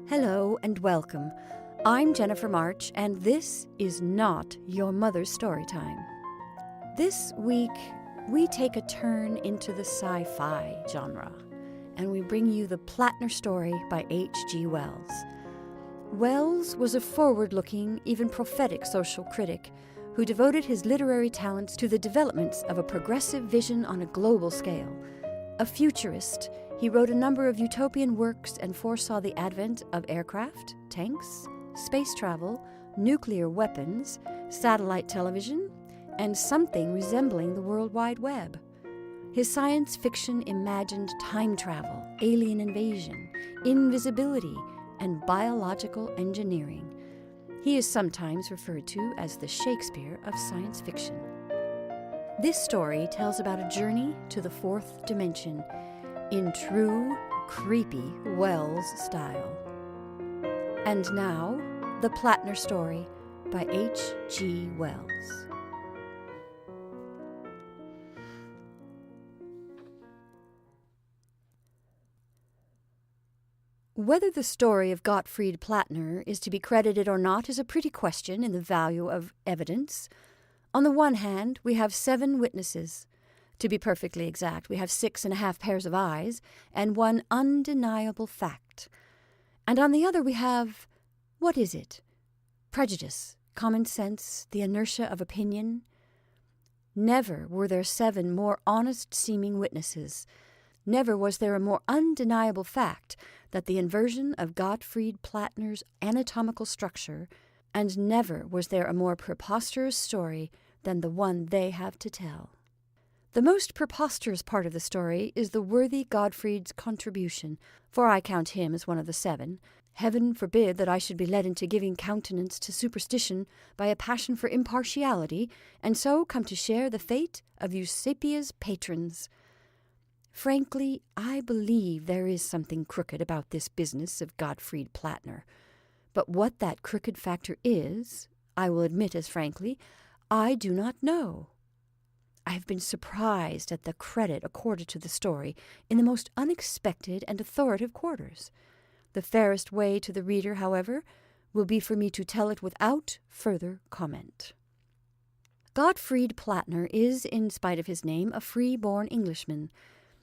Hello and welcome. I'm Jennifer March, and this is not your mother's story time. This week, we take a turn into the sci-fi genre, and we bring you the Plattner Story by H.G. Wells. Wells was a forward-looking, even prophetic social critic who devoted his literary talents to the developments of a progressive vision on a global scale. A futurist, he wrote a number of utopian works and foresaw the advent of aircraft, tanks, space travel, nuclear weapons, satellite television, and something resembling the World Wide Web. His science fiction imagined time travel, alien invasion, invisibility, and biological engineering. He is sometimes referred to as the Shakespeare of science fiction. This story tells about a journey to the fourth dimension in true, creepy Wells style. And now, The Plattner Story by H.G. Wells. Whether the story of Gottfried Plattner is to be credited or not is a pretty question in the value of evidence. On the one hand, we have 7 witnesses. To be perfectly exact, we have 6.5 pairs of eyes and one undeniable fact. And on the other we have, what is it? Prejudice, common sense, the inertia of opinion. Never were there 7 more honest-seeming witnesses. Never was there a more undeniable fact that the inversion of Gottfried Plattner's anatomical structure, and never was there a more preposterous story than the one they have to tell. The most preposterous part of the story is the worthy Gottfried's contribution, for I count him as one of the 7. Heaven forbid that I should be led into giving countenance to superstition by a passion for impartiality, and so come to share the fate of Eusebia's patrons. Frankly, I believe there is something crooked about this business of Gottfried Plattner. But what that crooked factor is, I will admit as frankly, I do not know. I have been surprised at the credit accorded to the story in the most unexpected and authoritative quarters. The fairest way to the reader, however, will be for me to tell it without further comment. Gottfried Plattner is, in spite of his name, a free-born Englishman.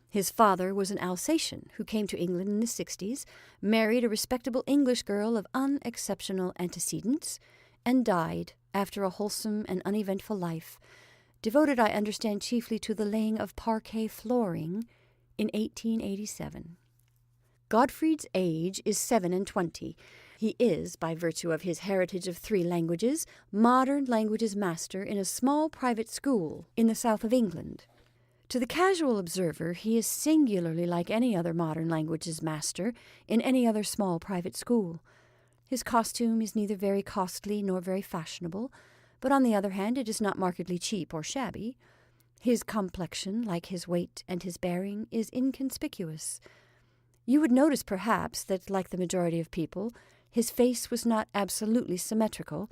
His father was an Alsatian who came to England in the 60s, married a respectable English girl of unexceptional antecedents, and died after a wholesome and uneventful life, devoted, I understand, chiefly to the laying of parquet flooring in 1887. Gottfried's age is 27. He is, by virtue of his heritage of 3 languages, modern languages master in a small private school in the south of England. To the casual observer, he is singularly like any other modern languages master in any other small private school. His costume is neither very costly nor very fashionable, but on the other hand it is not markedly cheap or shabby. His complexion, like his weight and his bearing, is inconspicuous. You would notice, perhaps, that, like the majority of people, his face was not absolutely symmetrical,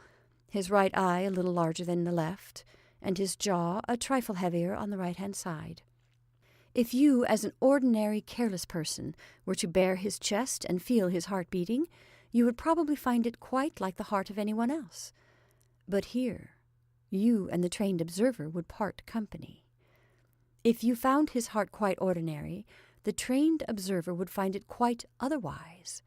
his right eye a little larger than the left, and his jaw a trifle heavier on the right-hand side. If you, as an ordinary careless person, were to bare his chest and feel his heart beating, you would probably find it quite like the heart of anyone else. But here, you and the trained observer would part company. If you found his heart quite ordinary, the trained observer would find it quite otherwise.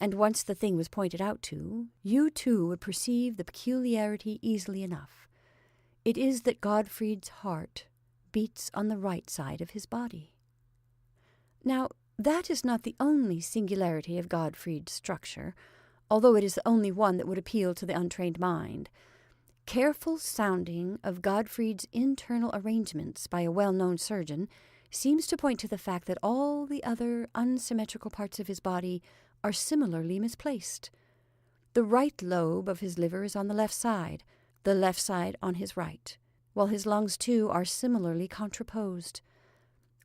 And once the thing was pointed out to, you too would perceive the peculiarity easily enough. It is that Gottfried's heart beats on the right side of his body. Now, that is not the only singularity of Gottfried's structure, although it is the only one that would appeal to the untrained mind. Careful sounding of Gottfried's internal arrangements by a well-known surgeon seems to point to the fact that all the other unsymmetrical parts of his body are similarly misplaced. The right lobe of his liver is on the left side on his right, while his lungs too are similarly contraposed.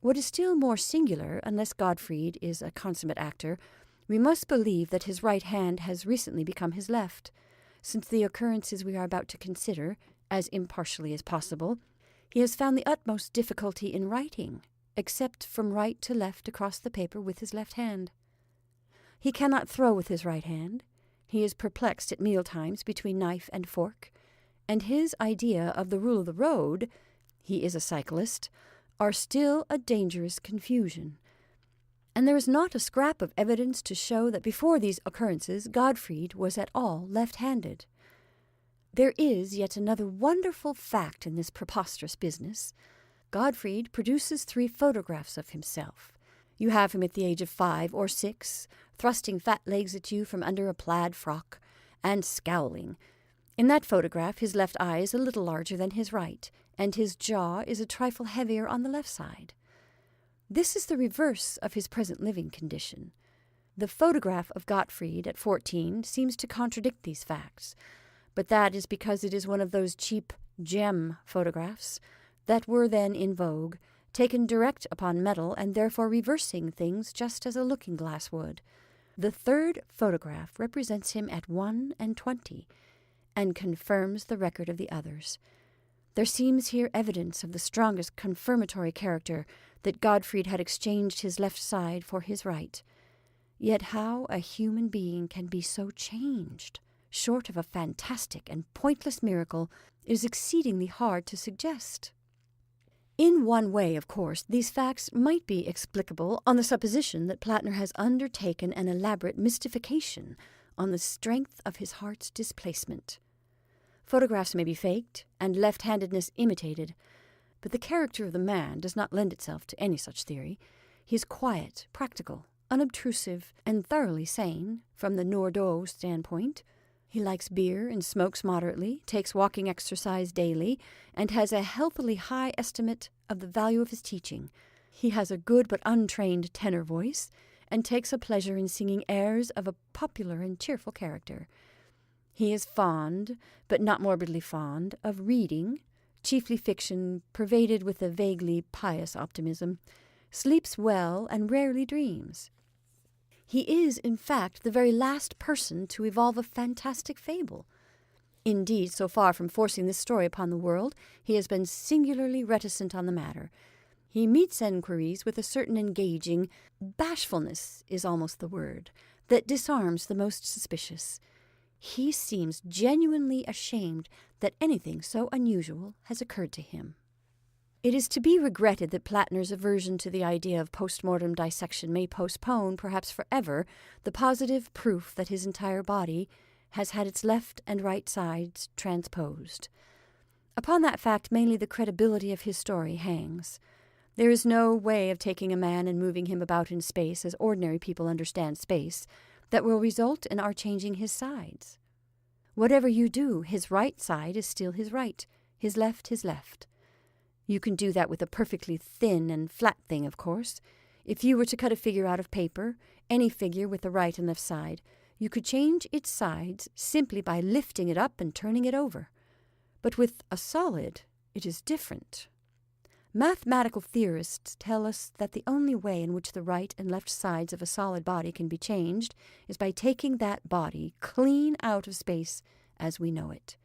What is still more singular, unless Gottfried is a consummate actor, we must believe that his right hand has recently become his left, since the occurrences we are about to consider, as impartially as possible, he has found the utmost difficulty in writing, except from right to left across the paper with his left hand. He cannot throw with his right hand. He is perplexed at mealtimes between knife and fork. And his idea of the rule of the road, he is a cyclist, are still a dangerous confusion. And there is not a scrap of evidence to show that before these occurrences Gottfried was at all left-handed. There is yet another wonderful fact in this preposterous business. Gottfried produces 3 photographs of himself. You have him at the age of 5 or 6, thrusting fat legs at you from under a plaid frock, and scowling. In that photograph his left eye is a little larger than his right, and his jaw is a trifle heavier on the left side. This is the reverse of his present living condition. The photograph of Gottfried at 14 seems to contradict these facts, but that is because it is one of those cheap gem photographs that were then in vogue, taken direct upon metal and therefore reversing things just as a looking-glass would. The 3rd photograph represents him at 21 and confirms the record of the others. There seems here evidence of the strongest confirmatory character that Gottfried had exchanged his left side for his right. Yet how a human being can be so changed, short of a fantastic and pointless miracle, is exceedingly hard to suggest. In one way, of course, these facts might be explicable on the supposition that Plattner has undertaken an elaborate mystification on the strength of his heart's displacement. Photographs may be faked and left-handedness imitated, but the character of the man does not lend itself to any such theory. He is quiet, practical, unobtrusive, and thoroughly sane from the Nordau standpoint. He likes beer and smokes moderately, takes walking exercise daily, and has a healthily high estimate of the value of his teaching. He has a good but untrained tenor voice, and takes a pleasure in singing airs of a popular and cheerful character. He is fond, but not morbidly fond, of reading, chiefly fiction pervaded with a vaguely pious optimism, sleeps well, and rarely dreams. He is, in fact, the very last person to evolve a fantastic fable. Indeed, so far from forcing this story upon the world, he has been singularly reticent on the matter. He meets enquiries with a certain engaging, bashfulness is almost the word, that disarms the most suspicious. He seems genuinely ashamed that anything so unusual has occurred to him. It is to be regretted that Plattner's aversion to the idea of postmortem dissection may postpone, perhaps forever, the positive proof that his entire body has had its left and right sides transposed. Upon that fact mainly the credibility of his story hangs. There is no way of taking a man and moving him about in space as ordinary people understand space that will result in our changing his sides. Whatever you do, his right side is still his right, his left his left. You can do that with a perfectly thin and flat thing, of course. If you were to cut a figure out of paper, any figure with the right and left side, you could change its sides simply by lifting it up and turning it over. But with a solid, it is different. Mathematical theorists tell us that the only way in which the right and left sides of a solid body can be changed is by taking that body clean out of space as we know it.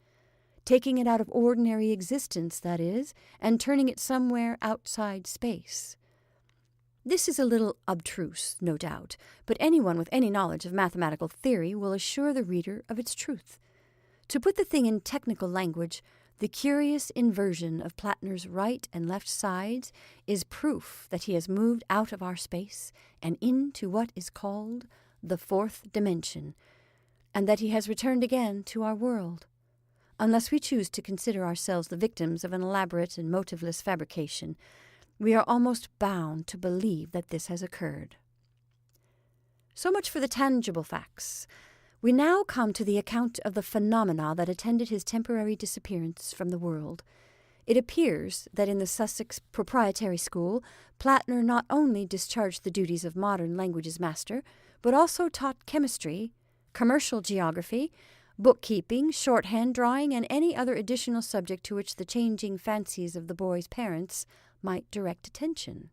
Taking it out of ordinary existence, that is, and turning it somewhere outside space. This is a little obtruse, no doubt, but anyone with any knowledge of mathematical theory will assure the reader of its truth. To put the thing in technical language, the curious inversion of Plattner's right and left sides is proof that he has moved out of our space and into what is called the 4th dimension, and that he has returned again to our world. Unless we choose to consider ourselves the victims of an elaborate and motiveless fabrication, we are almost bound to believe that this has occurred. So much for the tangible facts. We now come to the account of the phenomena that attended his temporary disappearance from the world. It appears that in the Sussex Proprietary School, Plattner not only discharged the duties of modern languages master, but also taught chemistry, commercial geography, bookkeeping, shorthand, drawing, and any other additional subject to which the changing fancies of the boy's parents might direct attention.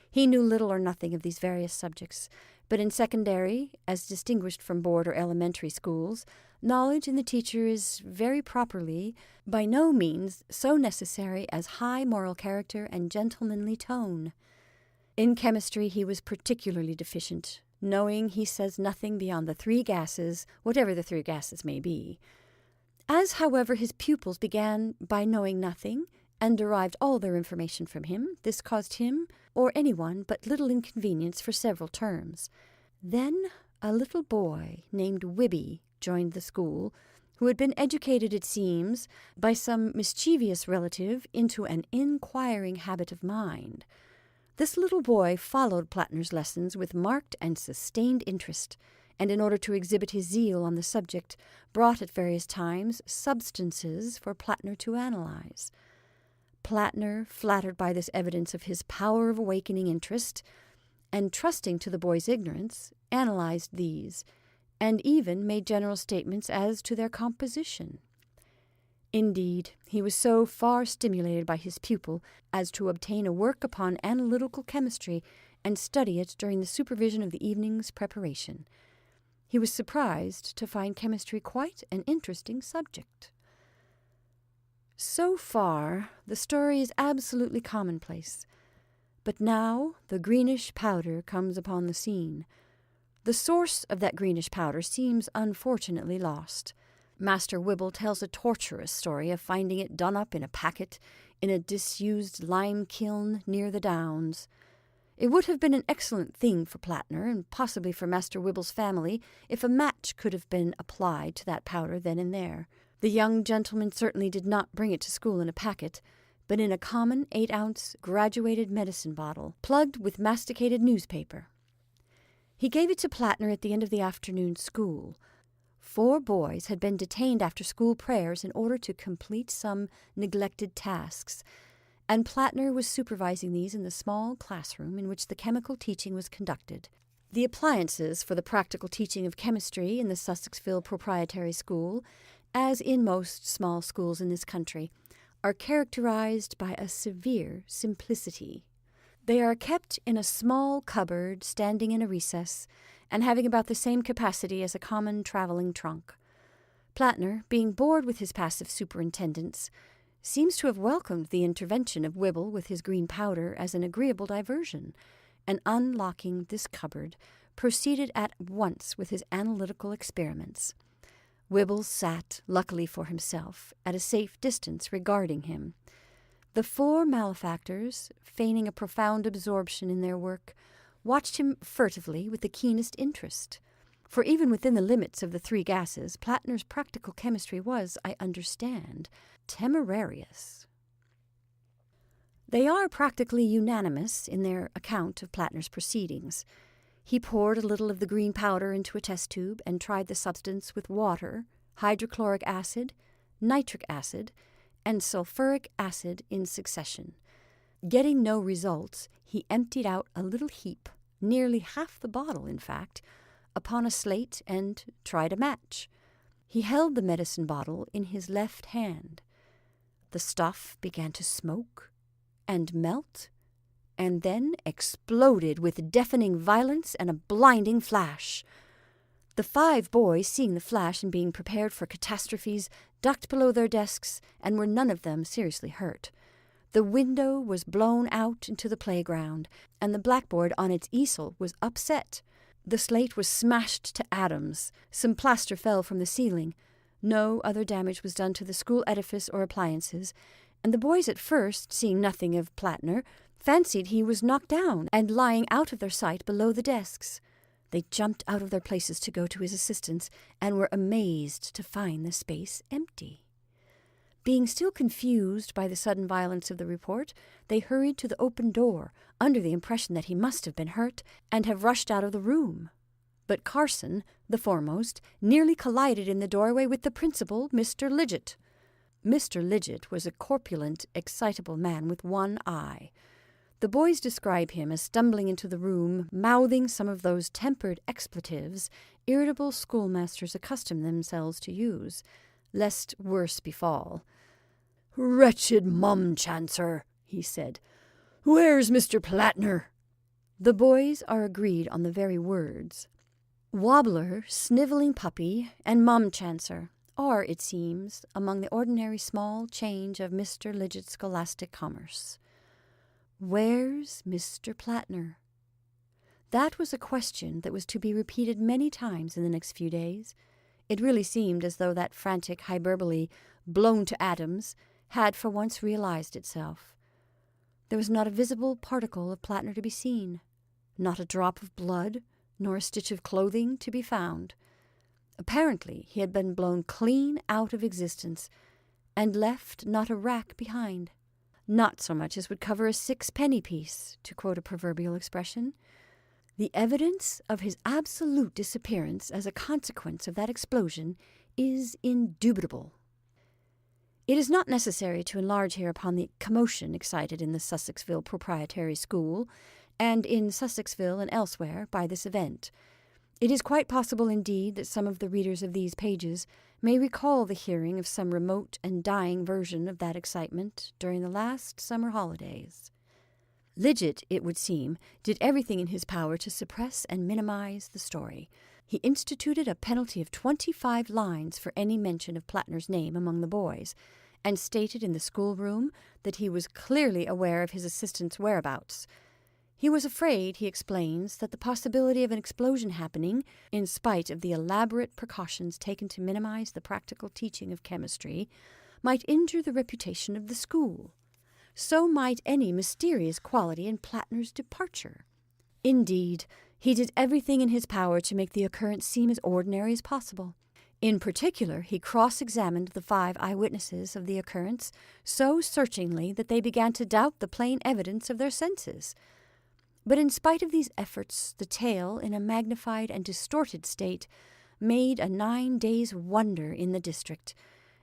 He knew little or nothing of these various subjects, but in secondary, as distinguished from board or elementary schools, knowledge in the teacher is very properly by no means so necessary as high moral character and gentlemanly tone. In chemistry he was particularly deficient, knowing he says nothing beyond the three gases, whatever the three gases may be. As, however, his pupils began by knowing nothing, and derived all their information from him, this caused him, or anyone, but little inconvenience for several terms. Then a little boy named Wibby joined the school, who had been educated, it seems, by some mischievous relative into an inquiring habit of mind. This little boy followed Plattner's lessons with marked and sustained interest, and in order to exhibit his zeal on the subject, brought at various times substances for Plattner to analyze. Plattner, flattered by this evidence of his power of awakening interest, and trusting to the boy's ignorance, analyzed these, and even made general statements as to their composition. Indeed, he was so far stimulated by his pupil as to obtain a work upon analytical chemistry and study it during the supervision of the evening's preparation. He was surprised to find chemistry quite an interesting subject. So far, the story is absolutely commonplace. But now the greenish powder comes upon the scene. The source of that greenish powder seems unfortunately lost. Master Wibble tells a torturous story of finding it done up in a packet in a disused lime kiln near the Downs. It would have been an excellent thing for Plattner, and possibly for Master Wibble's family, if a match could have been applied to that powder then and there. The young gentleman certainly did not bring it to school in a packet, but in a common 8-ounce graduated medicine bottle, plugged with masticated newspaper. He gave it to Plattner at the end of the afternoon school. 4 boys had been detained after school prayers in order to complete some neglected tasks, and Plattner was supervising these in the small classroom in which the chemical teaching was conducted. The appliances for the practical teaching of chemistry in the Sussexville Proprietary School, as in most small schools in this country, are characterized by a severe simplicity. They are kept in a small cupboard standing in a recess, and having about the same capacity as a common traveling trunk. Plattner, being bored with his passive superintendence, seems to have welcomed the intervention of Wibble with his green powder as an agreeable diversion, and unlocking this cupboard, proceeded at once with his analytical experiments. Wibble sat, luckily for himself, at a safe distance regarding him. The 4 malefactors, feigning a profound absorption in their work, watched him furtively with the keenest interest. For even within the limits of the 3 gases, Plattner's practical chemistry was, I understand, temerarious. They are practically unanimous in their account of Plattner's proceedings. He poured a little of the green powder into a test tube and tried the substance with water, hydrochloric acid, nitric acid, and sulfuric acid in succession. Getting no results, he emptied out a little heap, nearly half the bottle, in fact, upon a slate and tried a match. He held the medicine bottle in his left hand. The stuff began to smoke and melt, and then exploded with deafening violence and a blinding flash. The 5 boys, seeing the flash and being prepared for catastrophes, ducked below their desks and were none of them seriously hurt. The window was blown out into the playground, and the blackboard on its easel was upset. The slate was smashed to atoms. Some plaster fell from the ceiling. No other damage was done to the school edifice or appliances, and the boys at first, seeing nothing of Plattner, fancied he was knocked down and lying out of their sight below the desks. They jumped out of their places to go to his assistance, and were amazed to find the space empty. Being still confused by the sudden violence of the report, they hurried to the open door, under the impression that he must have been hurt, and have rushed out of the room. But Carson, the foremost, nearly collided in the doorway with the principal, Mr. Lidgett. Mr. Lidgett was a corpulent, excitable man with one eye. The boys describe him as stumbling into the room, mouthing some of those tempered expletives irritable schoolmasters accustom themselves to use, lest worse befall. "Wretched mumchancer," he said. "Where's Mr. Plattner?" The boys are agreed on the very words. Wobbler, snivelling puppy, and mumchancer are, it seems, among the ordinary small change of Mr. Lidgett's scholastic commerce. Where's Mr. Plattner? That was a question that was to be repeated many times in the next few days. It really seemed as though that frantic hyperbole, blown to atoms, had for once realized itself. There was not a visible particle of Plattner to be seen, not a drop of blood, nor a stitch of clothing to be found. Apparently he had been blown clean out of existence, and left not a rack behind, not so much as would cover a sixpenny piece, to quote a proverbial expression. The evidence of his absolute disappearance as a consequence of that explosion is indubitable. It is not necessary to enlarge here upon the commotion excited in the Sussexville Proprietary School, and in Sussexville and elsewhere, by this event. It is quite possible, indeed, that some of the readers of these pages may recall the hearing of some remote and dying version of that excitement during the last summer holidays. Lidgett, it would seem, did everything in his power to suppress and minimize the story. He instituted a penalty of 25 lines for any mention of Plattner's name among the boys, and stated in the schoolroom that he was clearly aware of his assistant's whereabouts. He was afraid, he explains, that the possibility of an explosion happening, in spite of the elaborate precautions taken to minimize the practical teaching of chemistry, might injure the reputation of the school. So might any mysterious quality in Plattner's departure. Indeed, he did everything in his power to make the occurrence seem as ordinary as possible. In particular, he cross-examined the 5 eyewitnesses of the occurrence so searchingly that they began to doubt the plain evidence of their senses. But in spite of these efforts, the tale, in a magnified and distorted state, made a 9 days' wonder in the district,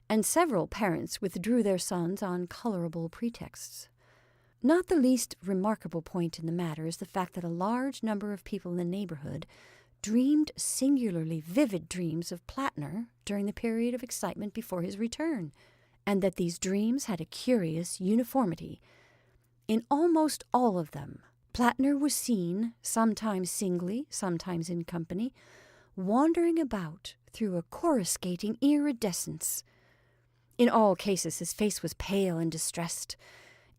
and several parents withdrew their sons on colorable pretexts. Not the least remarkable point in the matter is the fact that a large number of people in the neighborhood dreamed singularly vivid dreams of Plattner during the period of excitement before his return, and that these dreams had a curious uniformity. In almost all of them, Plattner was seen, sometimes singly, sometimes in company, wandering about through a coruscating iridescence. In all cases his face was pale and distressed,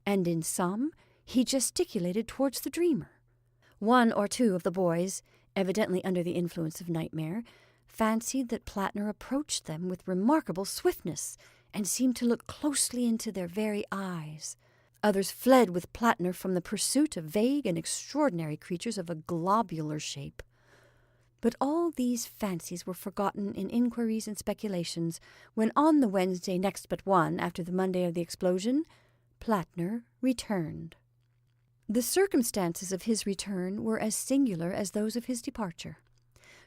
and in some he gesticulated towards the dreamer. 1 or 2 of the boys, evidently under the influence of nightmare, fancied that Plattner approached them with remarkable swiftness, and seemed to look closely into their very eyes. Others fled with Plattner from the pursuit of vague and extraordinary creatures of a globular shape. But all these fancies were forgotten in inquiries and speculations when, on the Wednesday next but one after the Monday of the explosion, Plattner returned. The circumstances of his return were as singular as those of his departure.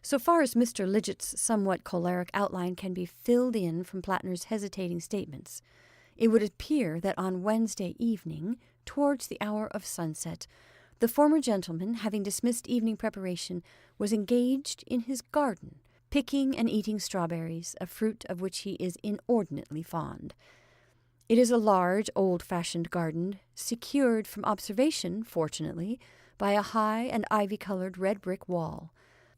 So far as Mr. Lidgett's somewhat choleric outline can be filled in from Plattner's hesitating statements, it would appear that on Wednesday evening, towards the hour of sunset, the former gentleman, having dismissed evening preparation, was engaged in his garden, picking and eating strawberries, a fruit of which he is inordinately fond. It is a large, old-fashioned garden, secured from observation, fortunately, by a high and ivy-colored red brick wall.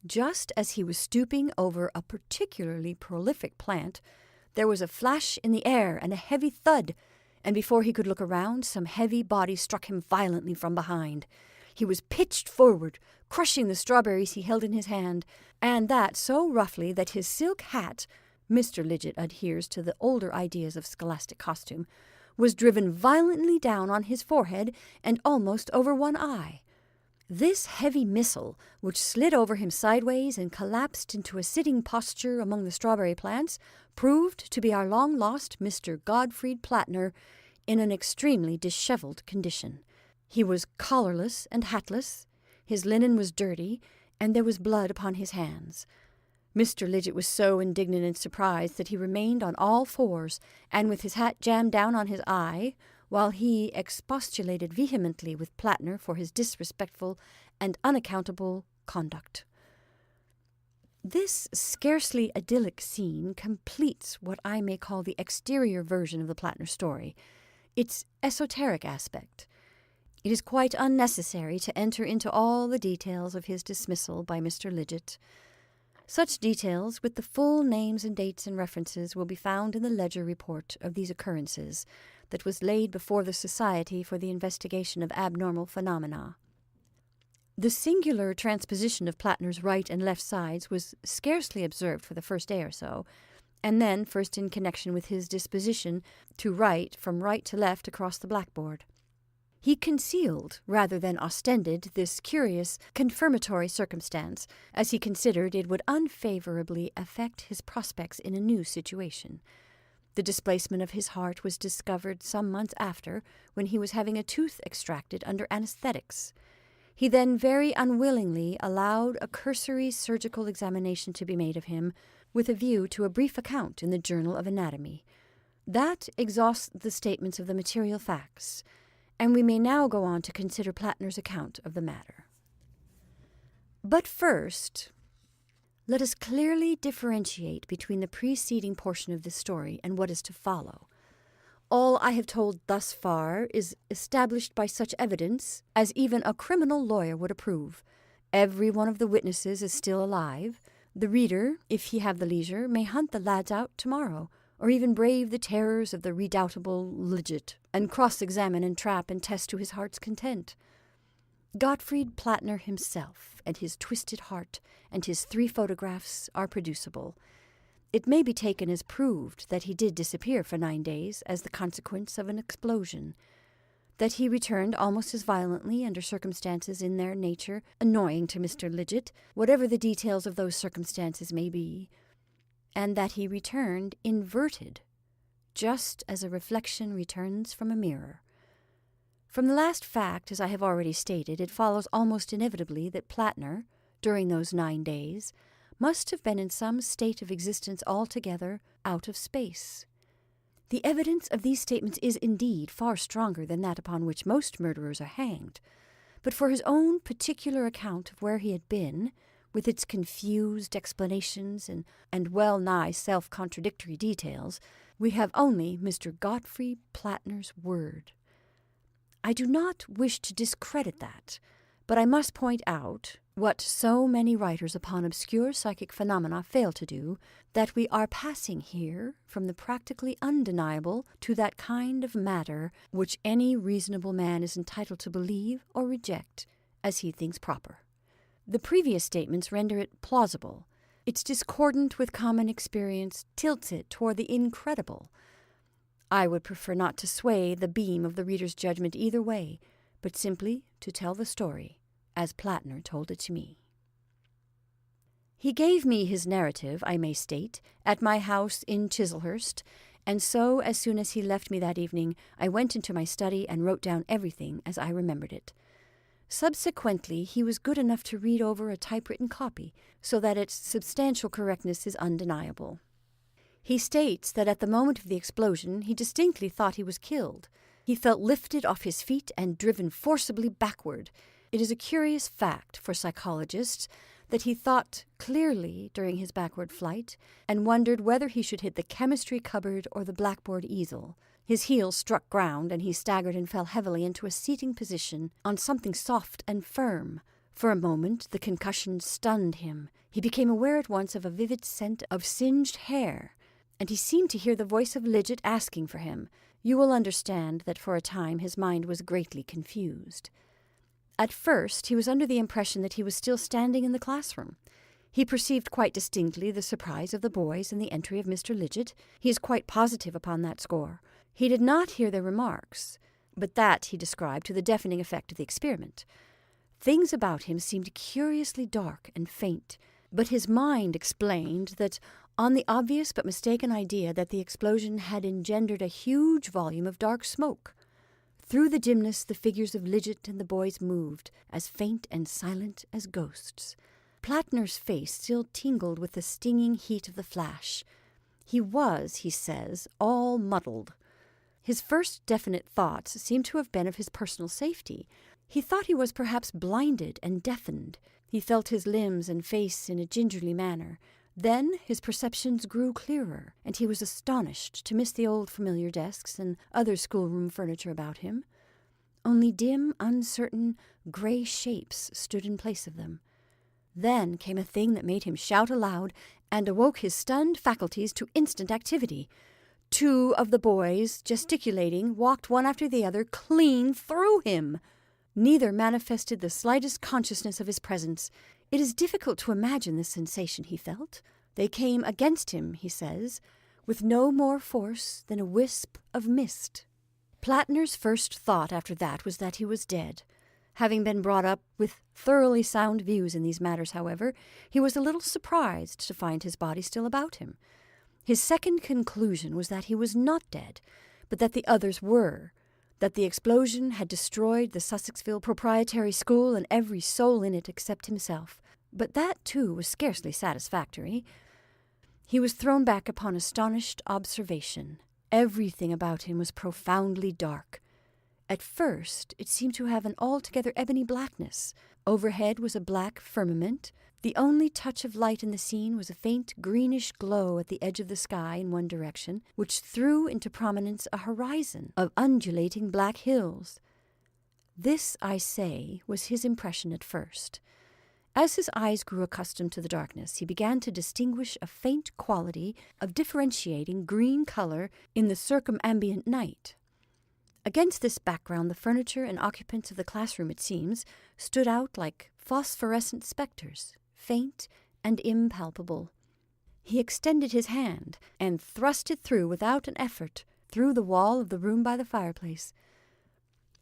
Just as he was stooping over a particularly prolific plant, there was a flash in the air and a heavy thud, and before he could look around, some heavy body struck him violently from behind. He was pitched forward, crushing the strawberries he held in his hand, and that so roughly that his silk hat — Mr. Lidgett adheres to the older ideas of scholastic costume — was driven violently down on his forehead and almost over one eye. This heavy missile, which slid over him sideways and collapsed into a sitting posture among the strawberry plants, proved to be our long-lost Mr. Gottfried Plattner in an extremely dishevelled condition. He was collarless and hatless, his linen was dirty, and there was blood upon his hands. Mr. Lidgett was so indignant and surprised that he remained on all fours, and with his hat jammed down on his eye, while he expostulated vehemently with Plattner for his disrespectful and unaccountable conduct. This scarcely idyllic scene completes what I may call the exterior version of the Plattner story, its esoteric aspect. It is quite unnecessary to enter into all the details of his dismissal by Mr. Lidgett. Such details, with the full names and dates and references, will be found in the ledger report of these occurrences that was laid before the Society for the Investigation of Abnormal Phenomena. The singular transposition of Plattner's right and left sides was scarcely observed for the first day or so, and then first in connection with his disposition to write from right to left across the blackboard. He concealed, rather than ostended, this curious confirmatory circumstance, as he considered it would unfavourably affect his prospects in a new situation. The displacement of his heart was discovered some months after, when he was having a tooth extracted under anaesthetics. He then very unwillingly allowed a cursory surgical examination to be made of him, with a view to a brief account in the Journal of Anatomy. That exhausts the statements of the material facts, and we may now go on to consider Plattner's account of the matter. But first, let us clearly differentiate between the preceding portion of this story and what is to follow. All I have told thus far is established by such evidence as even a criminal lawyer would approve. Every one of the witnesses is still alive. The reader, if he have the leisure, may hunt the lads out tomorrow, or even brave the terrors of the redoubtable Lidget, and cross-examine and trap and test to his heart's content. Gottfried Plattner himself, and his twisted heart, and his 3 photographs are producible. It may be taken as proved that he did disappear for 9 days as the consequence of an explosion, that he returned almost as violently under circumstances in their nature annoying to Mr. Lidget, whatever the details of those circumstances may be, and that he returned inverted, just as a reflection returns from a mirror. From the last fact, as I have already stated, it follows almost inevitably that Plattner, during those 9 days, must have been in some state of existence altogether out of space. The evidence of these statements is indeed far stronger than that upon which most murderers are hanged, but for his own particular account of where he had been, with its confused explanations and well-nigh self-contradictory details, we have only Mr. Gottfried Plattner's word. I do not wish to discredit that, but I must point out, what so many writers upon obscure psychic phenomena fail to do, that we are passing here from the practically undeniable to that kind of matter which any reasonable man is entitled to believe or reject as he thinks proper. The previous statements render it plausible. Its discordant with common experience tilts it toward the incredible. I would prefer not to sway the beam of the reader's judgment either way, but simply to tell the story as Plattner told it to me. He gave me his narrative, I may state, at my house in Chislehurst, and so as soon as he left me that evening, I went into my study and wrote down everything as I remembered it. Subsequently, he was good enough to read over a typewritten copy, so that its substantial correctness is undeniable. He states that at the moment of the explosion he distinctly thought he was killed. He felt lifted off his feet and driven forcibly backward. It is a curious fact for psychologists that he thought clearly during his backward flight and wondered whether he should hit the chemistry cupboard or the blackboard easel. His heels struck ground, and he staggered and fell heavily into a seating position on something soft and firm. For a moment the concussion stunned him. He became aware at once of a vivid scent of singed hair, and he seemed to hear the voice of Lidget asking for him. You will understand that for a time his mind was greatly confused. At first he was under the impression that he was still standing in the classroom. He perceived quite distinctly the surprise of the boys and the entry of Mr. Lidget. He is quite positive upon that score. He did not hear their remarks, but that he described to the deafening effect of the experiment. Things about him seemed curiously dark and faint, but his mind explained that on the obvious but mistaken idea that the explosion had engendered a huge volume of dark smoke. Through the dimness the figures of Lidget and the boys moved, as faint and silent as ghosts. Plattner's face still tingled with the stinging heat of the flash. He was, he says, all muddled. His first definite thoughts seem to have been of his personal safety. He thought he was perhaps blinded and deafened. He felt his limbs and face in a gingerly manner. Then his perceptions grew clearer, and he was astonished to miss the old familiar desks and other schoolroom furniture about him. Only dim, uncertain, grey shapes stood in place of them. Then came a thing that made him shout aloud and awoke his stunned faculties to instant activity. 2 of the boys, gesticulating, walked one after the other clean through him. Neither manifested the slightest consciousness of his presence. It is difficult to imagine the sensation he felt. They came against him, he says, with no more force than a wisp of mist. Plattner's first thought after that was that he was dead. Having been brought up with thoroughly sound views in these matters, however, he was a little surprised to find his body still about him. His second conclusion was that he was not dead, but that the others were, that the explosion had destroyed the Sussexville Proprietary School and every soul in it except himself. But that, too, was scarcely satisfactory. He was thrown back upon astonished observation. Everything about him was profoundly dark. At first, it seemed to have an altogether ebony blackness. Overhead was a black firmament. The only touch of light in the scene was a faint greenish glow at the edge of the sky in one direction, which threw into prominence a horizon of undulating black hills. This, I say, was his impression at first. As his eyes grew accustomed to the darkness, he began to distinguish a faint quality of differentiating green color in the circumambient night. Against this background, the furniture and occupants of the classroom, it seems, stood out like phosphorescent specters, faint and impalpable. He extended his hand and thrust it through without an effort, through the wall of the room by the fireplace.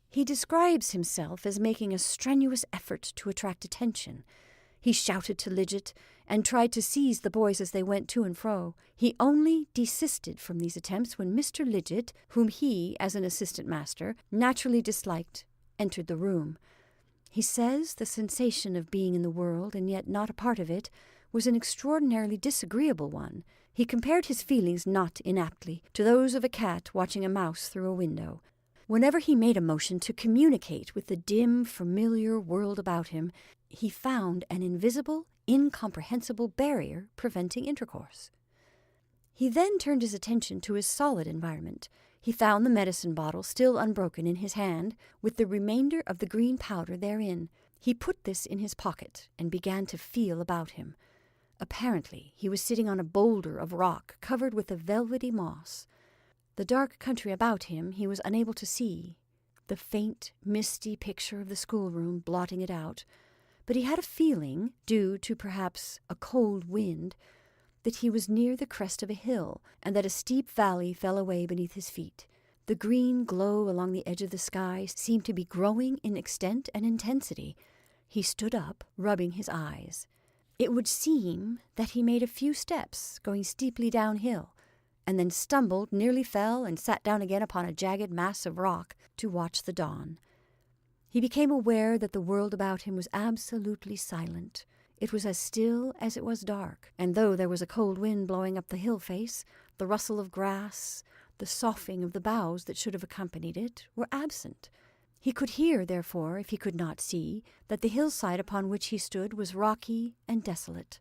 He describes himself as making a strenuous effort to attract attention. He shouted to Lidget and tried to seize the boys as they went to and fro. He only desisted from these attempts when Mr. Lidget, whom he, as an assistant master, naturally disliked, entered the room. He says the sensation of being in the world and yet not a part of it was an extraordinarily disagreeable one. He compared his feelings not inaptly to those of a cat watching a mouse through a window. Whenever he made a motion to communicate with the dim, familiar world about him, he found an invisible, incomprehensible barrier preventing intercourse. He then turned his attention to his solid environment. He found the medicine bottle still unbroken in his hand, with the remainder of the green powder therein. He put this in his pocket and began to feel about him. Apparently, he was sitting on a boulder of rock covered with a velvety moss. The dark country about him he was unable to see, the faint, misty picture of the schoolroom blotting it out, but he had a feeling, due to perhaps a cold wind, that he was near the crest of a hill, and that a steep valley fell away beneath his feet. The green glow along the edge of the sky seemed to be growing in extent and intensity. He stood up, rubbing his eyes. It would seem that he made a few steps, going steeply downhill, and then stumbled, nearly fell, and sat down again upon a jagged mass of rock to watch the dawn. He became aware that the world about him was absolutely silent. It was as still as it was dark, and though there was a cold wind blowing up the hill face, the rustle of grass, the soughing of the boughs that should have accompanied it, were absent. He could hear, therefore, if he could not see, that the hillside upon which he stood was rocky and desolate.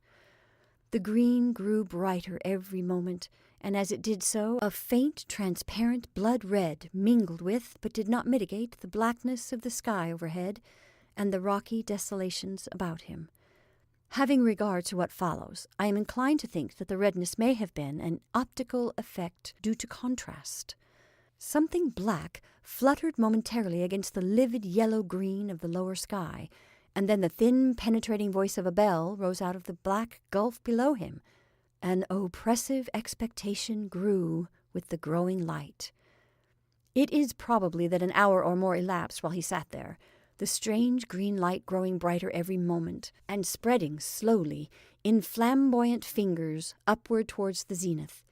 The green grew brighter every moment, and as it did so, a faint, transparent blood red mingled with, but did not mitigate, the blackness of the sky overhead and the rocky desolations about him. Having regard to what follows, I am inclined to think that the redness may have been an optical effect due to contrast. Something black fluttered momentarily against the livid yellow-green of the lower sky, and then the thin, penetrating voice of a bell rose out of the black gulf below him. An oppressive expectation grew with the growing light. It is probably that an hour or more elapsed while he sat there, the strange green light growing brighter every moment, and spreading slowly, in flamboyant fingers, upward towards the zenith.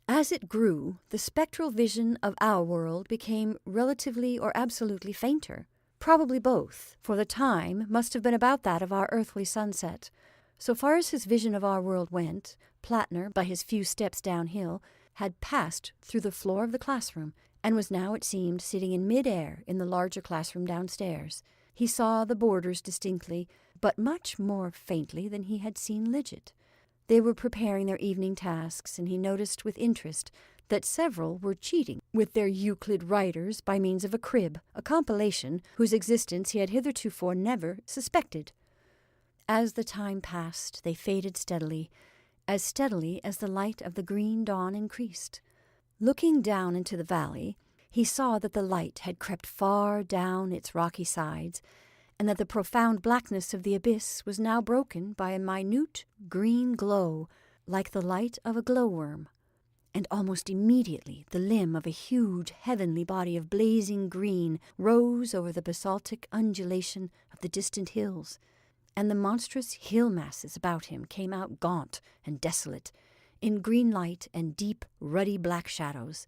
As it grew, the spectral vision of our world became relatively or absolutely fainter. Probably both, for the time must have been about that of our earthly sunset. So far as his vision of our world went, Plattner, by his few steps downhill, had passed through the floor of the classroom, and was now, it seemed, sitting in mid-air in the larger classroom downstairs. He saw the boarders distinctly, but much more faintly than he had seen Lidget. They were preparing their evening tasks, and he noticed with interest that several were cheating with their Euclid writers by means of a crib, a compilation whose existence he had hitherto never suspected. As the time passed, they faded steadily as the light of the green dawn increased. Looking down into the valley, he saw that the light had crept far down its rocky sides, and that the profound blackness of the abyss was now broken by a minute green glow, like the light of a glowworm. And almost immediately the limb of a huge heavenly body of blazing green rose over the basaltic undulation of the distant hills, and the monstrous hill masses about him came out gaunt and desolate, in green light and deep, ruddy black shadows.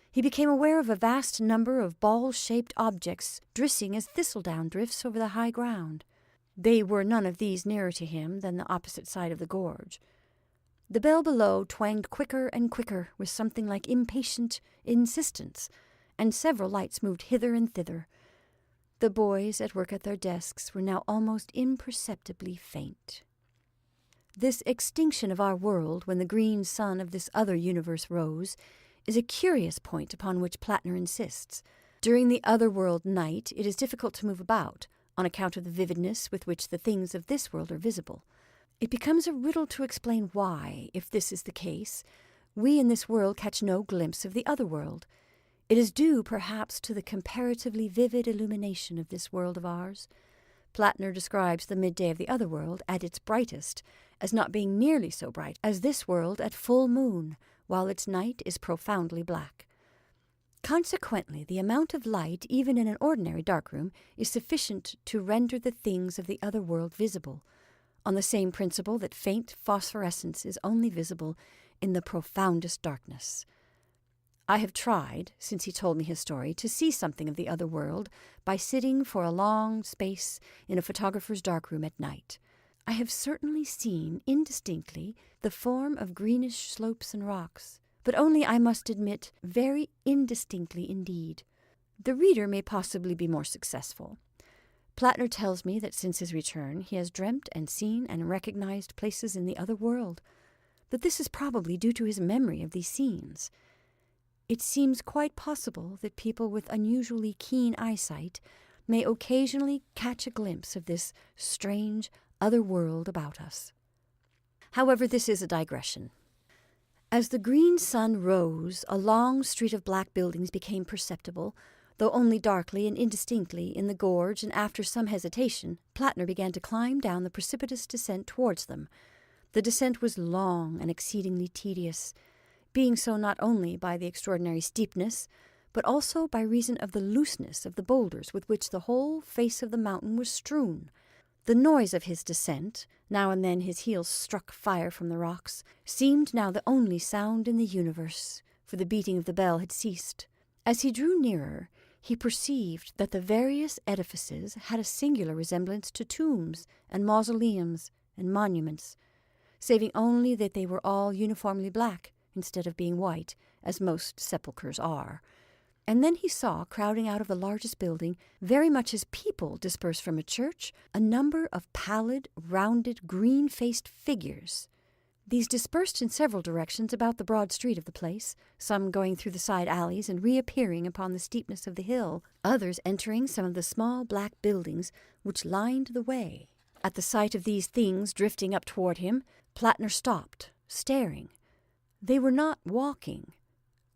He became aware of a vast number of ball-shaped objects drifting as thistledown drifts over the high ground. They were none of these nearer to him than the opposite side of the gorge. The bell below twanged quicker and quicker with something like impatient insistence, and several lights moved hither and thither. The boys at work at their desks were now almost imperceptibly faint. This extinction of our world when the green sun of this other universe rose is a curious point upon which Plattner insists. During the other-world night it is difficult to move about, on account of the vividness with which the things of this world are visible. It becomes a riddle to explain why, if this is the case, we in this world catch no glimpse of the other world. It is due, perhaps, to the comparatively vivid illumination of this world of ours. Plattner describes the midday of the other world at its brightest as not being nearly so bright as this world at full moon, while its night is profoundly black. Consequently, the amount of light, even in an ordinary darkroom, is sufficient to render the things of the other world visible, on the same principle that faint phosphorescence is only visible in the profoundest darkness. I have tried, since he told me his story, to see something of the other world by sitting for a long space in a photographer's darkroom at night. I have certainly seen indistinctly the form of greenish slopes and rocks, but only, I must admit, very indistinctly indeed. The reader may possibly be more successful. Plattner tells me that since his return he has dreamt and seen and recognized places in the other world, but this is probably due to his memory of these scenes. It seems quite possible that people with unusually keen eyesight may occasionally catch a glimpse of this strange other world about us. However, this is a digression. As the green sun rose, a long street of black buildings became perceptible, though only darkly and indistinctly, in the gorge, and after some hesitation, Plattner began to climb down the precipitous descent towards them. The descent was long and exceedingly tedious, being so not only by the extraordinary steepness, but also by reason of the looseness of the boulders with which the whole face of the mountain was strewn. The noise of his descent, now and then his heels struck fire from the rocks, seemed now the only sound in the universe, for the beating of the bell had ceased. As he drew nearer, he perceived that the various edifices had a singular resemblance to tombs and mausoleums and monuments, saving only that they were all uniformly black, instead of being white, as most sepulchres are. And then he saw, crowding out of the largest building, very much as people disperse from a church, a number of pallid, rounded, green-faced figures. These dispersed in several directions about the broad street of the place, some going through the side alleys and reappearing upon the steepness of the hill, others entering some of the small black buildings which lined the way. At the sight of these things drifting up toward him, Plattner stopped, staring. They were not walking.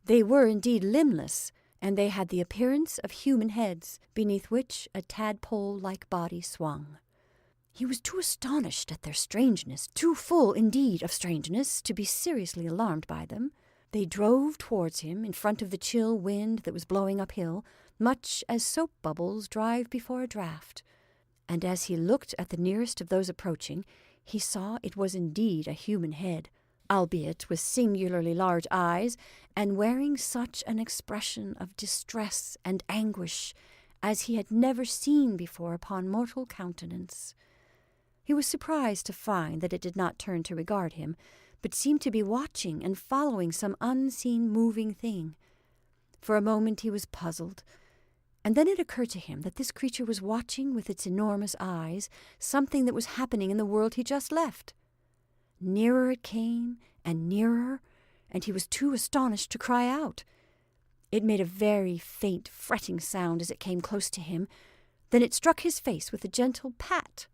They were indeed limbless, and they had the appearance of human heads, beneath which a tadpole-like body swung. He was too astonished at their strangeness, too full, indeed, of strangeness, to be seriously alarmed by them. They drove towards him in front of the chill wind that was blowing uphill, much as soap bubbles drive before a draught. And as he looked at the nearest of those approaching, he saw it was indeed a human head, albeit with singularly large eyes, and wearing such an expression of distress and anguish as he had never seen before upon mortal countenance. He was surprised to find that it did not turn to regard him, but seemed to be watching and following some unseen moving thing. For a moment he was puzzled, and then it occurred to him that this creature was watching with its enormous eyes something that was happening in the world he just left. Nearer it came, and nearer, and he was too astonished to cry out. It made a very faint, fretting sound as it came close to him. Then it struck his face with a gentle pat.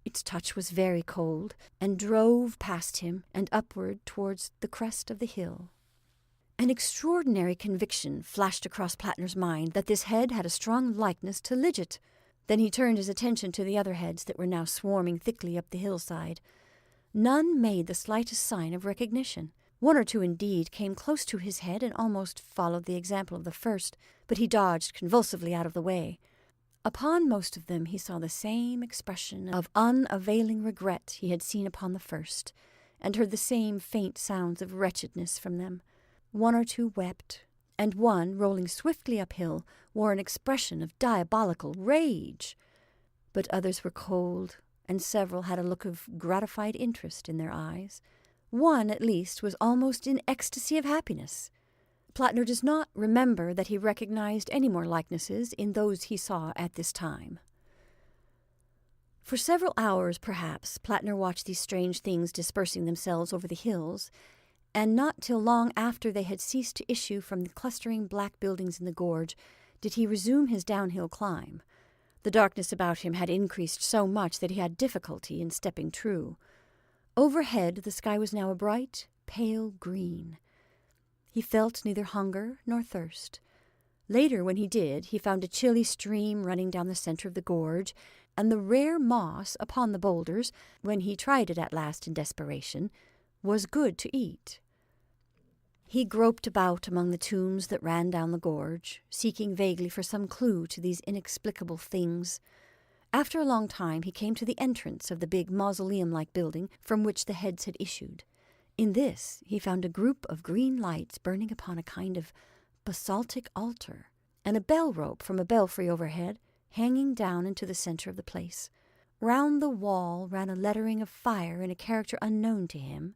Its touch was very cold, and drove past him and upward towards the crest of the hill. An extraordinary conviction flashed across Plattner's mind that this head had a strong likeness to Lidget. Then he turned his attention to the other heads that were now swarming thickly up the hillside. None made the slightest sign of recognition. One or two, indeed, came close to his head and almost followed the example of the first, but he dodged convulsively out of the way. Upon most of them he saw the same expression of unavailing regret he had seen upon the first, and heard the same faint sounds of wretchedness from them. One or two wept, and one, rolling swiftly uphill, wore an expression of diabolical rage. But others were cold, and several had a look of gratified interest in their eyes. One, at least, was almost in ecstasy of happiness. Plattner does not remember that he recognized any more likenesses in those he saw at this time. For several hours, perhaps, Plattner watched these strange things dispersing themselves over the hills, and not till long after they had ceased to issue from the clustering black buildings in the gorge did he resume his downhill climb. The darkness about him had increased so much that he had difficulty in stepping true. Overhead the sky was now a bright, pale green. He felt neither hunger nor thirst. Later, when he did, he found a chilly stream running down the center of the gorge, and the rare moss upon the boulders, when he tried it at last in desperation, was good to eat. He groped about among the tombs that ran down the gorge, seeking vaguely for some clue to these inexplicable things. After a long time he came to the entrance of the big mausoleum-like building from which the heads had issued. In this he found a group of green lights burning upon a kind of basaltic altar, and a bell rope from a belfry overhead hanging down into the center of the place. Round the wall ran a lettering of fire in a character unknown to him.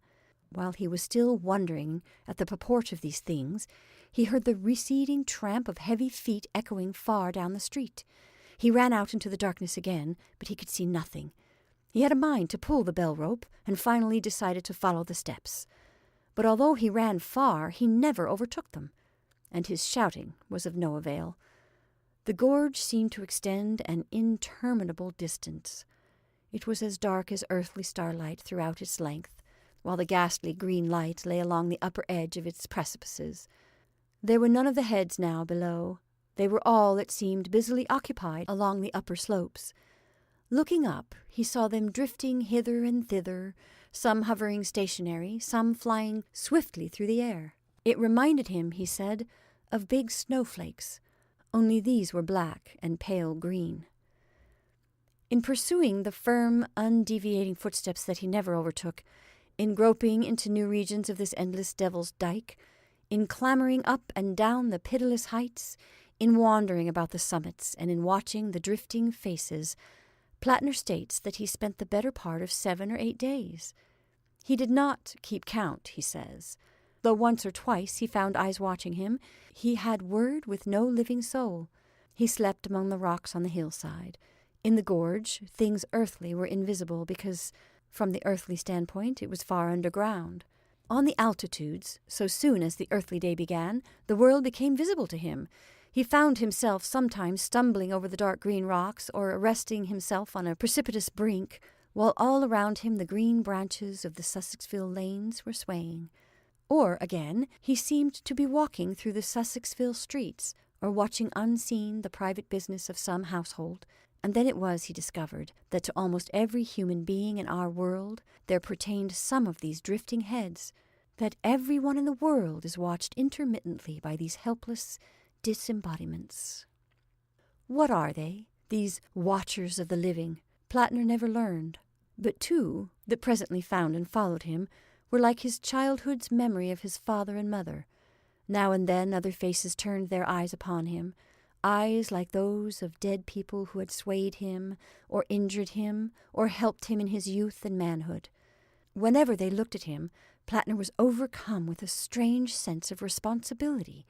While he was still wondering at the purport of these things, he heard the receding tramp of heavy feet echoing far down the street. He ran out into the darkness again, but he could see nothing. He had a mind to pull the bell rope, and finally decided to follow the steps. But although he ran far, he never overtook them, and his shouting was of no avail. The gorge seemed to extend an interminable distance. It was as dark as earthly starlight throughout its length, while the ghastly green light lay along the upper edge of its precipices. There were none of the heads now below. They were all, it seemed, busily occupied along the upper slopes. Looking up, he saw them drifting hither and thither, some hovering stationary, some flying swiftly through the air. It reminded him, he said, of big snowflakes, only these were black and pale green. In pursuing the firm, undeviating footsteps that he never overtook, in groping into new regions of this endless devil's dyke, in clambering up and down the pitiless heights, in wandering about the summits, and in watching the drifting faces, Plattner states that he spent the better part of 7 or 8 days. He did not keep count, he says. Though once or twice he found eyes watching him, he had word with no living soul. He slept among the rocks on the hillside. In the gorge, things earthly were invisible because, from the earthly standpoint, it was far underground. On the altitudes, so soon as the earthly day began, the world became visible to him. He found himself sometimes stumbling over the dark green rocks or arresting himself on a precipitous brink, while all around him the green branches of the Sussexville lanes were swaying. Or, again, he seemed to be walking through the Sussexville streets, or watching unseen the private business of some household, and then it was, he discovered, that to almost every human being in our world there pertained some of these drifting heads, that every one in the world is watched intermittently by these helpless disembodiments. What are they, these watchers of the living? Plattner never learned. But two, that presently found and followed him, were like his childhood's memory of his father and mother. Now and then other faces turned their eyes upon him, eyes like those of dead people who had swayed him, or injured him, or helped him in his youth and manhood. Whenever they looked at him, Plattner was overcome with a strange sense of responsibility.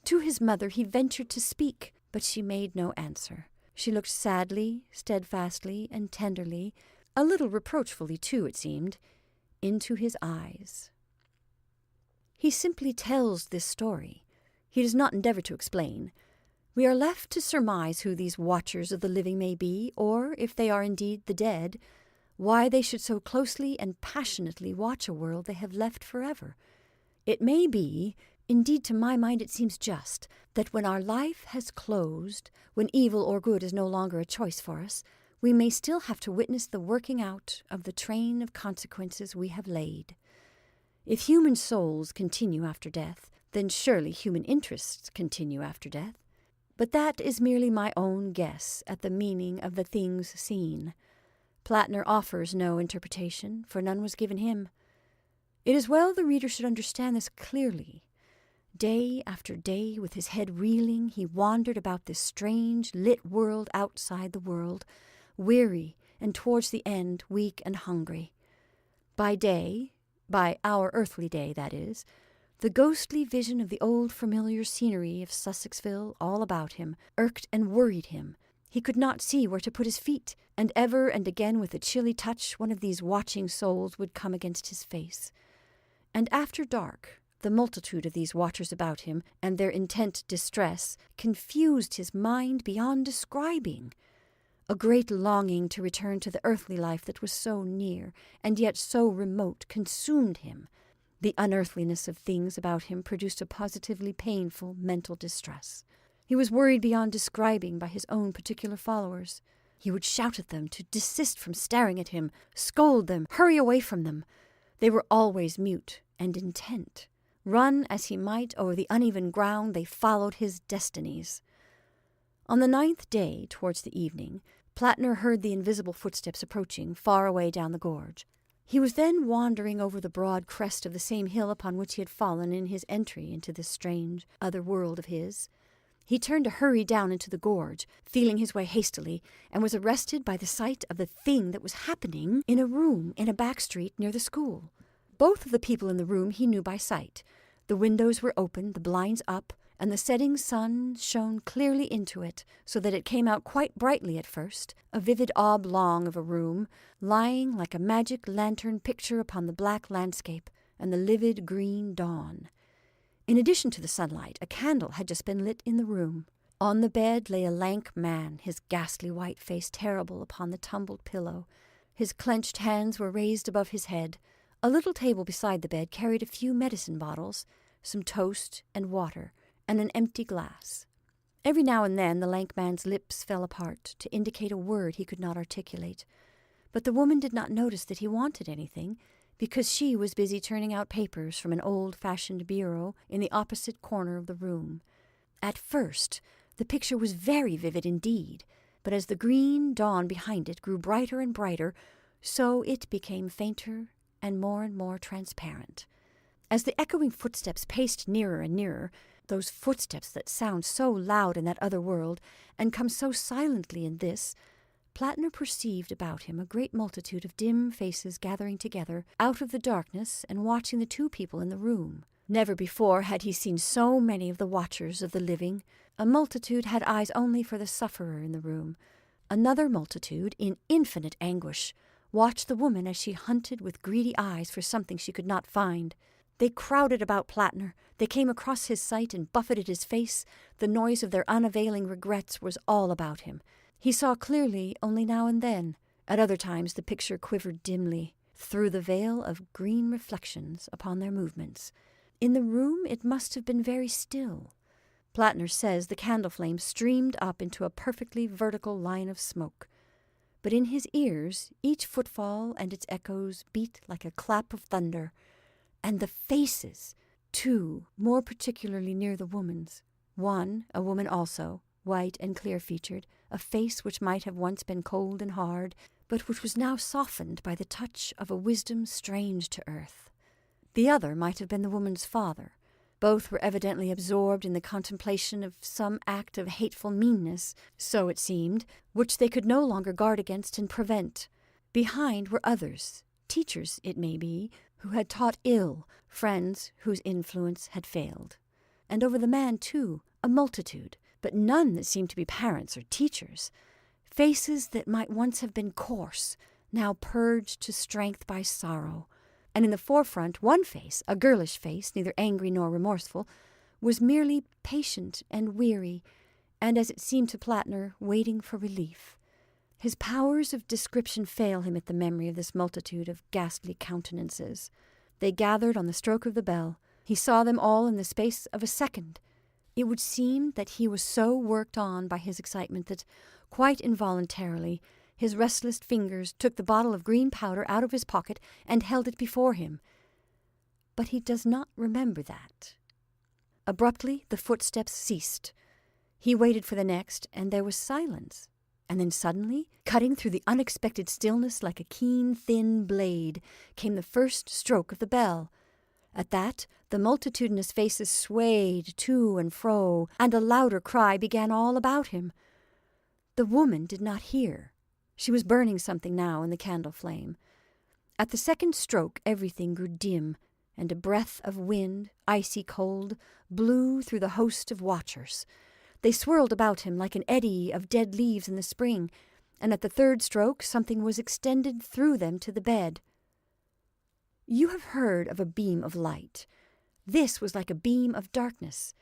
To his mother he ventured to speak, but she made no answer. She looked sadly, steadfastly, and tenderly, a little reproachfully too, it seemed, into his eyes. He simply tells this story. He does not endeavor to explain. We are left to surmise who these watchers of the living may be, or, if they are indeed the dead, why they should so closely and passionately watch a world they have left forever. It may be, Indeed, to my mind it seems just that when our life has closed, when evil or good is no longer a choice for us, we may still have to witness the working out of the train of consequences we have laid. If human souls continue after death, then surely human interests continue after death. But that is merely my own guess at the meaning of the things seen. Plattner offers no interpretation, for none was given him. It is well the reader should understand this clearly. Day after day, with his head reeling, he wandered about this strange, lit world outside the world, weary, and towards the end weak and hungry. By day, by our earthly day, that is, the ghostly vision of the old familiar scenery of Sussexville all about him irked and worried him. He could not see where to put his feet, and ever and again with a chilly touch one of these watching souls would come against his face. And after dark, the multitude of these watchers about him and their intent distress confused his mind beyond describing. A great longing to return to the earthly life that was so near and yet so remote consumed him. The unearthliness of things about him produced a positively painful mental distress. He was worried beyond describing by his own particular followers. He would shout at them to desist from staring at him, scold them, hurry away from them. They were always mute and intent. Run as he might over the uneven ground, they followed his destinies. On the 9th day, towards the evening, Plattner heard the invisible footsteps approaching far away down the gorge. He was then wandering over the broad crest of the same hill upon which he had fallen in his entry into this strange other world of his. He turned to hurry down into the gorge, feeling his way hastily, and was arrested by the sight of the thing that was happening in a room in a back street near the school. Both of the people in the room he knew by sight. The windows were open, the blinds up, and the setting sun shone clearly into it, so that it came out quite brightly at first, a vivid oblong of a room, lying like a magic lantern picture upon the black landscape and the livid green dawn. In addition to the sunlight, a candle had just been lit in the room. On the bed lay a lank man, his ghastly white face terrible upon the tumbled pillow. His clenched hands were raised above his head. A little table beside the bed carried a few medicine bottles, some toast and water, and an empty glass. Every now and then the lank man's lips fell apart to indicate a word he could not articulate, but the woman did not notice that he wanted anything, because she was busy turning out papers from an old-fashioned bureau in the opposite corner of the room. At first, the picture was very vivid indeed, but as the green dawn behind it grew brighter and brighter, so it became fainter and more transparent. As the echoing footsteps paced nearer and nearer, those footsteps that sound so loud in that other world and come so silently in this, Plattner perceived about him a great multitude of dim faces gathering together out of the darkness and watching the two people in the room. Never before had he seen so many of the watchers of the living. A multitude had eyes only for the sufferer in the room. Another multitude, in infinite anguish, watched the woman as she hunted with greedy eyes for something she could not find. They crowded about Plattner. They came across his sight and buffeted his face. The noise of their unavailing regrets was all about him. He saw clearly only now and then. At other times the picture quivered dimly, through the veil of green reflections upon their movements. In the room it must have been very still. Plattner says the candle flame streamed up into a perfectly vertical line of smoke. But in his ears each footfall and its echoes beat like a clap of thunder. And the faces, two, more particularly near the woman's. One, a woman also, white and clear-featured, a face which might have once been cold and hard, but which was now softened by the touch of a wisdom strange to earth. The other might have been the woman's father. Both were evidently absorbed in the contemplation of some act of hateful meanness, so it seemed, which they could no longer guard against and prevent. Behind were others, teachers, it may be, who had taught ill, friends whose influence had failed. And over the man, too, a multitude, but none that seemed to be parents or teachers. Faces that might once have been coarse, now purged to strength by sorrow. And in the forefront, one face, a girlish face, neither angry nor remorseful, was merely patient and weary, and, as it seemed to Plattner, waiting for relief. His powers of description fail him at the memory of this multitude of ghastly countenances. They gathered on the stroke of the bell. He saw them all in the space of a second. It would seem that he was so worked on by his excitement that, quite involuntarily, his restless fingers took the bottle of green powder out of his pocket and held it before him. But he does not remember that. Abruptly, the footsteps ceased. He waited for the next, and there was silence. And then suddenly, cutting through the unexpected stillness like a keen, thin blade, came the first stroke of the bell. At that, the multitudinous faces swayed to and fro, and a louder cry began all about him. The woman did not hear. She was burning something now in the candle flame. At the second stroke, everything grew dim, and a breath of wind, icy cold, blew through the host of watchers. They swirled about him like an eddy of dead leaves in the spring, and at the third stroke something was extended through them to the bed. You have heard of a beam of light. This was like a beam of darkness,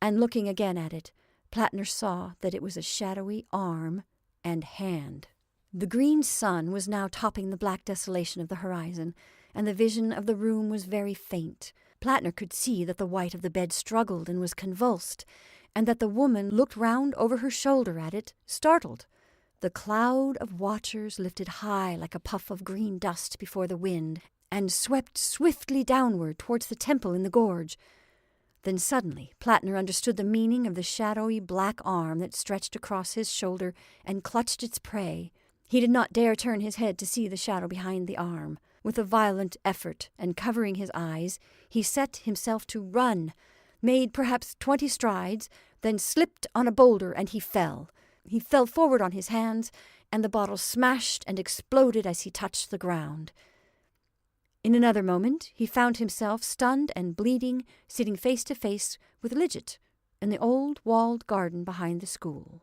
and looking again at it, Plattner saw that it was a shadowy arm and hand. The green sun was now topping the black desolation of the horizon, and the vision of the room was very faint. Plattner could see that the white of the bed struggled and was convulsed, and that the woman looked round over her shoulder at it, startled. The cloud of watchers lifted high like a puff of green dust before the wind, and swept swiftly downward towards the temple in the gorge. Then suddenly Plattner understood the meaning of the shadowy black arm that stretched across his shoulder and clutched its prey. He did not dare turn his head to see the shadow behind the arm. With a violent effort, and covering his eyes, he set himself to run, made perhaps 20 strides, then slipped on a boulder, and he fell. He fell forward on his hands, and the bottle smashed and exploded as he touched the ground. In another moment he found himself, stunned and bleeding, sitting face to face with Lidget in the old walled garden behind the school.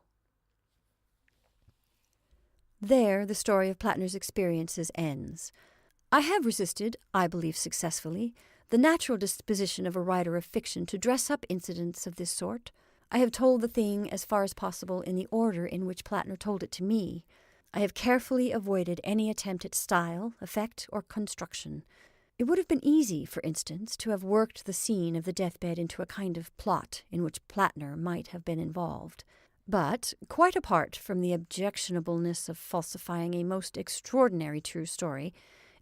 There the story of Plattner's experiences ends. I have resisted, I believe successfully, the natural disposition of a writer of fiction to dress up incidents of this sort. I have told the thing as far as possible in the order in which Plattner told it to me. I have carefully avoided any attempt at style, effect, or construction. It would have been easy, for instance, to have worked the scene of the deathbed into a kind of plot in which Plattner might have been involved. But, quite apart from the objectionableness of falsifying a most extraordinary true story,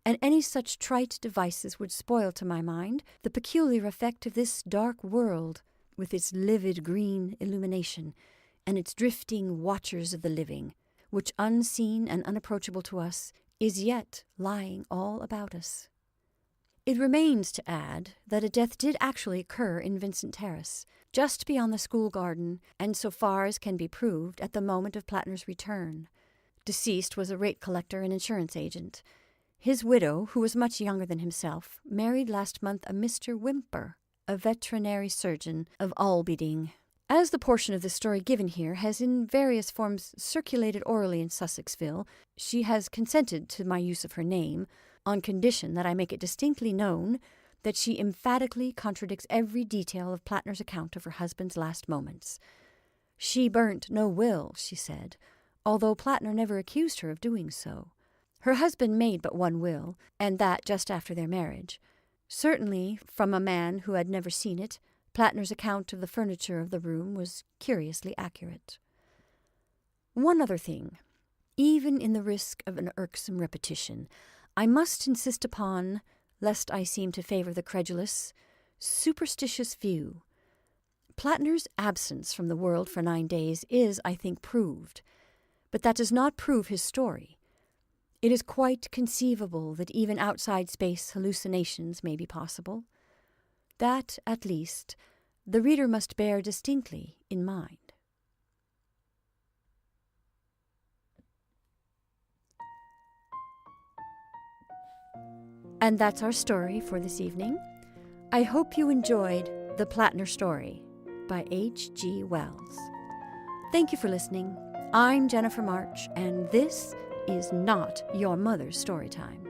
and any such trite devices would spoil to my mind the peculiar effect of this dark world, with its livid green illumination, and its drifting watchers of the living, which, unseen and unapproachable to us, is yet lying all about us. It remains to add that a death did actually occur in Vincent Terrace, just beyond the school garden, and so far as can be proved, at the moment of Plattner's return. Deceased was a rate collector and insurance agent. His widow, who was much younger than himself, married last month a Mr. Whymper, a veterinary surgeon of Albeding. As the portion of the story given here has in various forms circulated orally in Sussexville, she has consented to my use of her name, on condition that I make it distinctly known that she emphatically contradicts every detail of Plattner's account of her husband's last moments. She burnt no will, she said, although Plattner never accused her of doing so. Her husband made but one will, and that just after their marriage. Certainly, from a man who had never seen it, Plattner's account of the furniture of the room was curiously accurate. One other thing. Even in the risk of an irksome repetition, I must insist upon, lest I seem to favor the credulous, superstitious view. Plattner's absence from the world for 9 days is, I think, proved, but that does not prove his story. It is quite conceivable that even outside space hallucinations may be possible. That, at least, the reader must bear distinctly in mind. And that's our story for this evening. I hope you enjoyed The Plattner Story by H.G. Wells. Thank you for listening. I'm Jennifer March, and this is not your mother's story time.